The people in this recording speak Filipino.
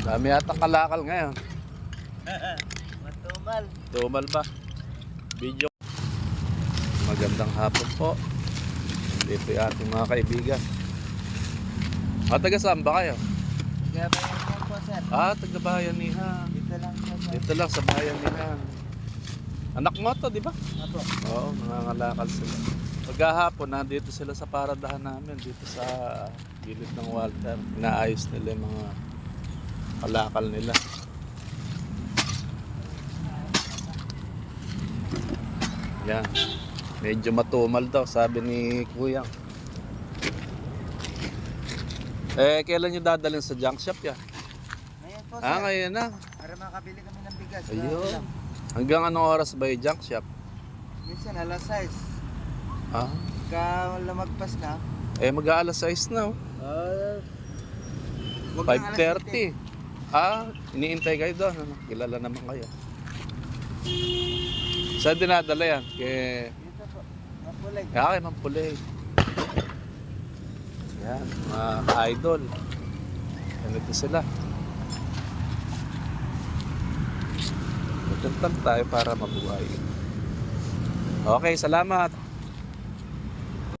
Dami yata kalakal ngayon. Matumal. Tumal ba? Video. Magandang hapon po. Dito yung ating mga kaibigan. Taga saan ba kayo? Kaya ba yan po, sir? Taga Bayanihan. Dito lang po, sir. Dito lang sa Bayanihan. Anak mo to, di ba? Apo. Oo, nangangalakal sila. Pagkahapon, nandito sila sa paradahan namin. Dito sa gilid ng Walter. Inaayos nila yung mga kalakal nila. Yan. Medyo matumal daw, sabi ni Kuyang. Kailan nyo dadalhin sa junk shop yan? Ngayon po, sir. Ngayon na. Para makabili kami ng bigas. Ayun. Hanggang anong oras ba yung junk shop? Minsan, alas 6. Pagka lumagpas na. Mag-aalas 6 na. 5:30. Iniintay kayo doon. Kilala naman kayo. Saan dinadala yan? Dito po. Mapulig. Kay Mampulig. Yan, mga idol. Ganito sila. Magtantang tayo para mabuhay. Okay, salamat.